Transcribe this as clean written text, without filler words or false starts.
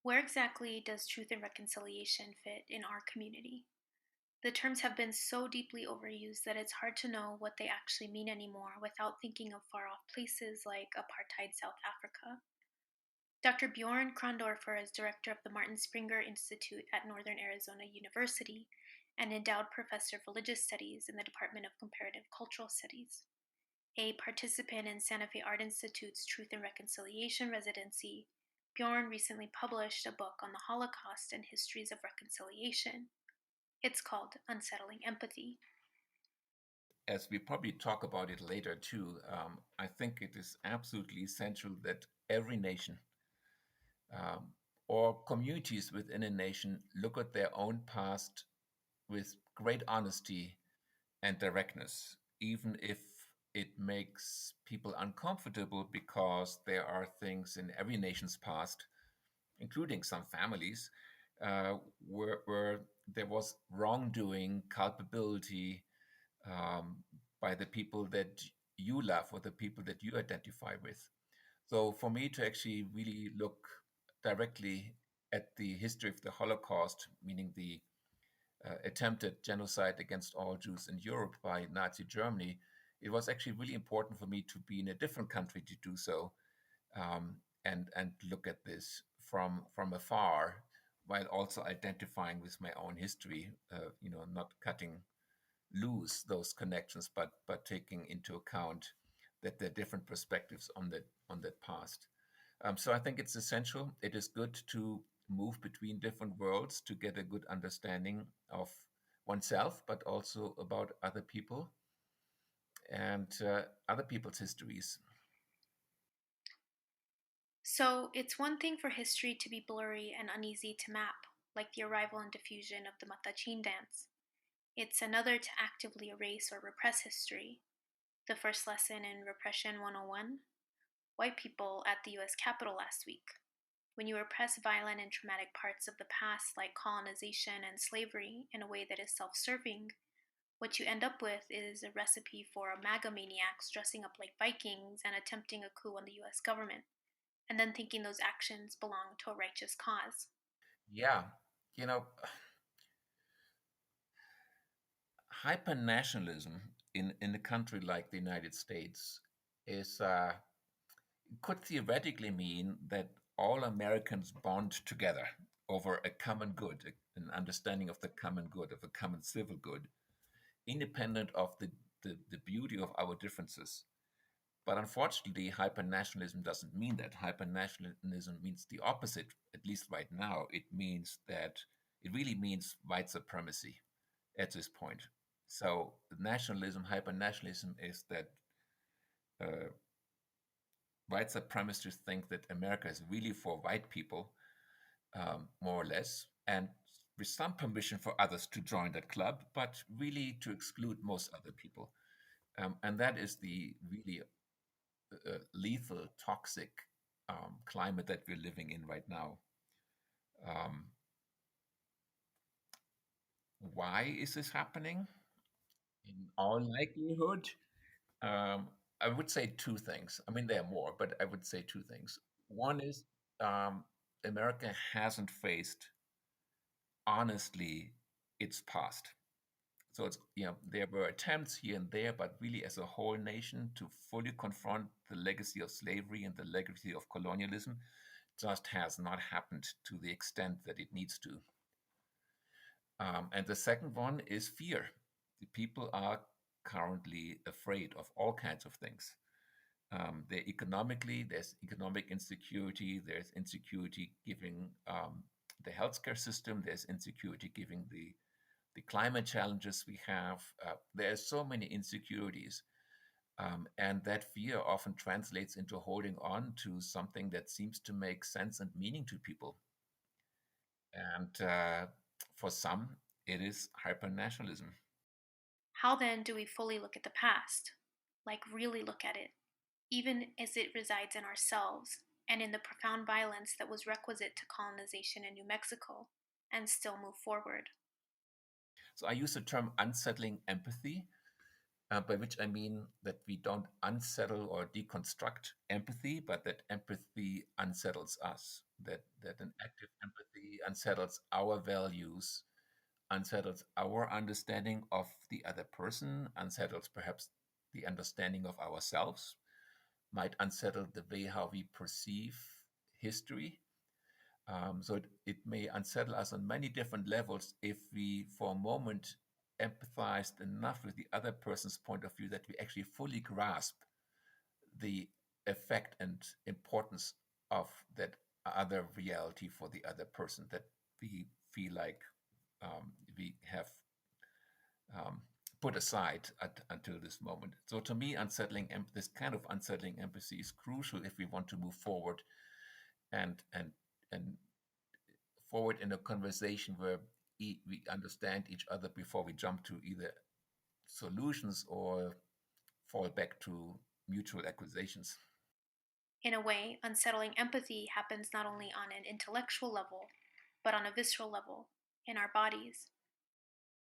Where exactly does truth and reconciliation fit in our community? The terms have been so deeply overused that it's hard to know what they actually mean anymore without thinking of far off places like apartheid South Africa. Dr. Bjorn Krondorfer is director of the Martin Springer Institute at Northern Arizona University and endowed professor of religious studies in the Department of Comparative Cultural Studies. A participant in Santa Fe Art Institute's Truth and Reconciliation residency, Bjorn recently published a book on the Holocaust and histories of reconciliation. It's called Unsettling Empathy. As we probably talk about it later too, I think it is absolutely essential that every nation or communities within a nation look at their own past with great honesty and directness, even if it makes people uncomfortable because there are things in every nation's past, including some families, where there was wrongdoing, culpability, um, by the people that you love or the people that you identify with. So for me to actually really look directly at the history of the Holocaust, meaning the attempted genocide against all Jews in Europe by Nazi Germany, it was actually really important for me to be in a different country to do so, and look at this from afar, while also identifying with my own history. Not cutting lose those connections, but taking into account that there are different perspectives on that past. So I think it's essential. It is good to move between different worlds to get a good understanding of oneself, but also about other people and other people's histories. So, it's one thing for history to be blurry and uneasy to map, like the arrival and diffusion of the Matachine dance. It's another to actively erase or repress history. The first lesson in Repression 101: white people at the US Capitol last week. When you repress violent and traumatic parts of the past, like colonization and slavery, in a way that is self serving, what you end up with is a recipe for MAGA maniacs dressing up like Vikings and attempting a coup on the US government, and then thinking those actions belong to a righteous cause. Yeah, you know, hyper-nationalism in a country like the United States is could theoretically mean that all Americans bond together over a common good, an understanding of the common good, of a common civil good, independent of the beauty of our differences. But unfortunately, hypernationalism doesn't mean that. Hypernationalism means the opposite, at least right now. It really means white supremacy at this point. So nationalism, hypernationalism is that white supremacists think that America is really for white people, more or less, and with some permission for others to join that club, but really to exclude most other people. And that is the really lethal, toxic climate that we're living in right now. Why is this happening? In all likelihood, I would say two things. I mean, there are more, but I would say two things. One is um, America hasn't faced honestly its past. So there were attempts here and there, but really as a whole nation to fully confront the legacy of slavery and the legacy of colonialism just has not happened to the extent that it needs to. And the second one is fear. The people are currently afraid of all kinds of things. There's economic insecurity, there's insecurity giving the healthcare system, there's insecurity giving the climate challenges we have. There are so many insecurities. And that fear often translates into holding on to something that seems to make sense and meaning to people. And for some, it is hypernationalism. How then do we fully look at the past? Like, really look at it, even as it resides in ourselves and in the profound violence that was requisite to colonization in New Mexico, and still move forward? So I use the term unsettling empathy, by which I mean that we don't unsettle or deconstruct empathy, but that empathy unsettles us. that an active empathy unsettles our values, unsettles our understanding of the other person, unsettles perhaps the understanding of ourselves, might unsettle the way how we perceive history. So it may unsettle us on many different levels if we, for a moment, empathized enough with the other person's point of view that we actually fully grasp the effect and importance of that other reality for the other person, that we feel like we have um, put aside until this moment. So to me, this kind of unsettling empathy is crucial if we want to move forward and and and forward in a conversation where we understand each other before we jump to either solutions or fall back to mutual accusations. In a way, unsettling empathy happens not only on an intellectual level, but on a visceral level, in our bodies.